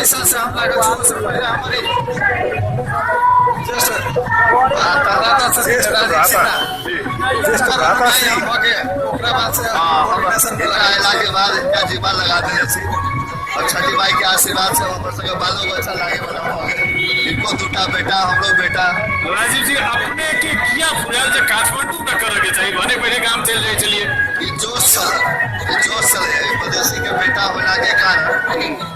पैसा से हम लागत शुरू से पहले हमारी लगा दे और छठी माई के आशीर्वाद से बालों बच्चा लागे इनको दूटा बेटा हम लोग बेटा। राजीव जी अपने के किया फुराल जे काठमांडू न करे के चाहिए भने पहले काम चल जाए। चलिए ये जोश चले विदेशी के बेटा होना के कारण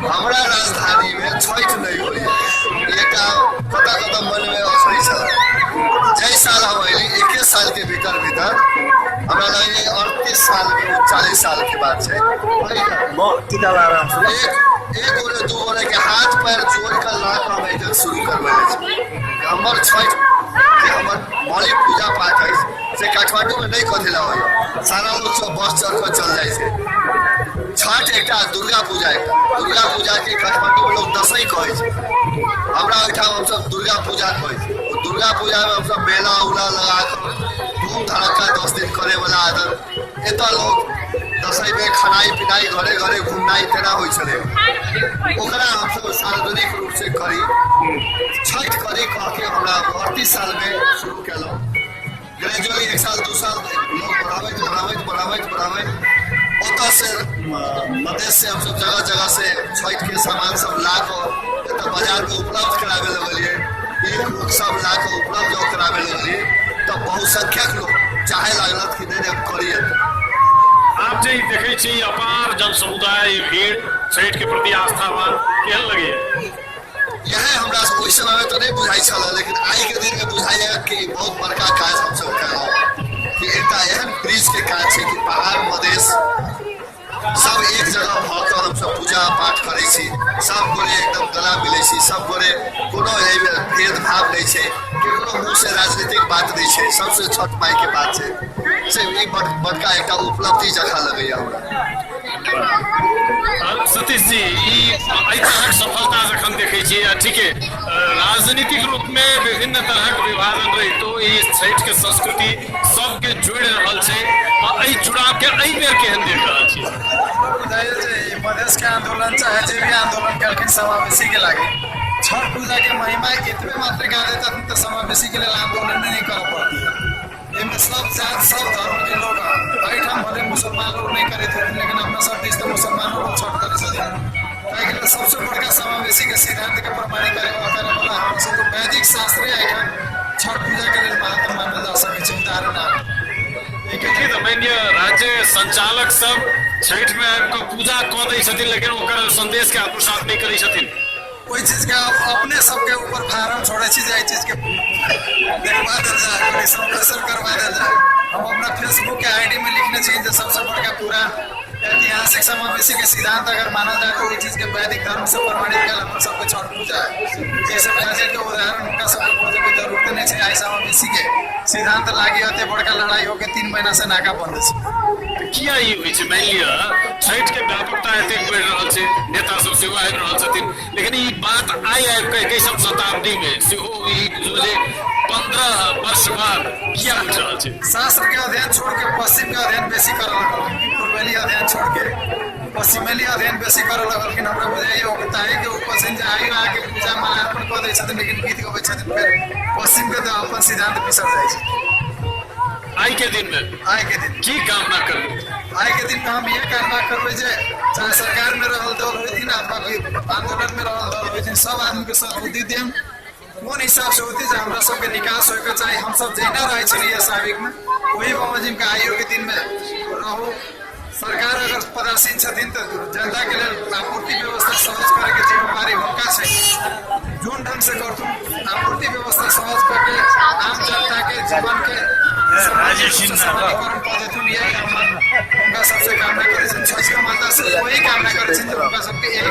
हमारा राजधानी में छठ नहीं हो एक कता मन में असली जय साल हम 21 साल के भीतर हमारा लगे 38 साल के 40 साल के बाद एक गोरे दू गोरे के हाथ पैर जोड़ कर ला हम ऐसा शुरू करवे हमर छठ हमर मौलिक पूजा पाठ है से काठमांडू में नहीं कथेला हो सारा लोग सब बस चढ़ कर चल जाए से छठ एक दुर्गा पूजा के काठमांडू में लोग दसई कहे हमरा हम सब दुर्गा पूजा कहे दुर्गा पूजा में हम सब मेला उला लगा कर धूम धड़का 10 दिन करे वाला आदत एत लोग दसई में खानाई पिनाई घरे घरे घूमनाई तेना हो चले हम सब सार्वजनिक रूप से करी छठ करी कह के हमरा 38 साल में शुरू कैलो ग्रेजुअली 1 साल 2 साल लोग बढ़ावे ओता से मधेश से हम सब जगह से छठ के सामान सब ला कर बाजार में उपलब्ध करावे लगलिए सब ला कर उपलब्ध करावे लगलिए तो बहुसंख्यक लोग चाहे लागल कि नहीं करिए। आप जे देखे छी अपार जन समुदाय भीड़ छठ के प्रति आस्थावान केहन लगे यह हमरा ओहि समय में तो नहीं बुझाई छल लेकिन आई के दिन में बुझाई कि बहुत बड़का काज हम सब कर कि एकटा एहन ब्रिज के काज है कि पहाड़ मधेश सब एक जगह भर हम सब पूजा पाठ करे छी सब गोरे एकदम गला मिले छी सब गोरे कोनो भेदभाव नहीं है केकरो मुँह से राजनीतिक बात नहीं है सबसे छठ माई के बात है से बड़का एक उपलब्धि जगह लगे सतीश जी तरह सफलता जखन देखे ठीक है राजनीतिक रूप में विभिन्न तरह विभाजन रही तो छठ के संस्कृति सबके जोड़ रहा जुड़ाव के बेर केहन देख रहा मधेश के आंदोलन चाहे जो भी आंदोलन कल समावेशी के लगे छठ पूजा के महिमा इतने मात्र गा देता तो समावेशी के लिए आंदोलन नहीं कर पड़ती है इनमें सब जात सब धर्म के लोग बैठम भले मुसलमान लोग नहीं करे थे लेकिन अपना सब देश तो मुसलमानों लोग छठ करे सके सबसे बड़का समावेशी के सिद्धांत के प्रमाणीकरण वाला हम सब वैदिक शास्त्रीय छठ पूजा के लिए महत्व मानल जा सके उदाहरण राज्य संचालक सब छठ में आपको पूजा कह दी लेकिन ओकर संदेश के आत्मसात नहीं करी कोई चीज के अपने सबके ऊपर फार्म छोड़े चीज के देखवा दे जाए सब करवा दे जाए हम अपना फेसबुक के आईडी में लिखने चाहिए जो सबसे बड़का पूरा ऐतिहासिक समावेशी के सिद्धांत अगर माना जाए तो चीज के वैदिक धर्म से प्रमाणित कर हम सबको छठ पूजा है जैसे ब्राजील के उदाहरण उनका सबको पूजा की जरूरत नहीं है समावेशी के सिद्धांत लागी होते बड़का लड़ाई होकर 3 महीना से नाका बंद किया ये हुई है मान लिया छठ के व्यापकता एतेक बढ़ रहा है नेता सब सेहो आबि रहल छथिन लेकिन ये बात आई 21वीं शताब्दी में सेहो जो 15 वर्ष बाद किया उठ रहा है शास्त्र के अध्ययन छोड़ के पश्चिम के अध्ययन बेसी कर पूर्वेली अध्ययन छोड़ के पश्चिमेली अध्ययन बेसी कर लगल हमरा बुझाइए होता है कि ऊपर से आके पूजा मालार्पण कर दै छथिन लेकिन गीत गबै छथिन फिर पश्चिम के तो अपन सिद्धांत बिसर जाइ छै। आई के दिन की कामना करूँ आई के दिन में हम ये कामना करबे जे चाहे सरकार में रहल दल होती ना आंदोलन में रहल दल होती सब आदमी के सब बुद्धि देम कोन हिसाब से होती हमरा सबके निकास होके चाहिए हम सब जैना रहे छलिए साबिक में वही बाबाजी के आयु के दिन में रहो सरकार अगर पदासीन छथिन तो जनता के लिए आपूर्ति व्यवस्था सहज करे के जिम्मेवारी हुनका छै जोन ढंग से करतु आपूर्ति व्यवस्था सहज करके आम जनता के जीवन के उनका सबसे कामना करे छठ के माता से वही कामना करे उनका सबके एक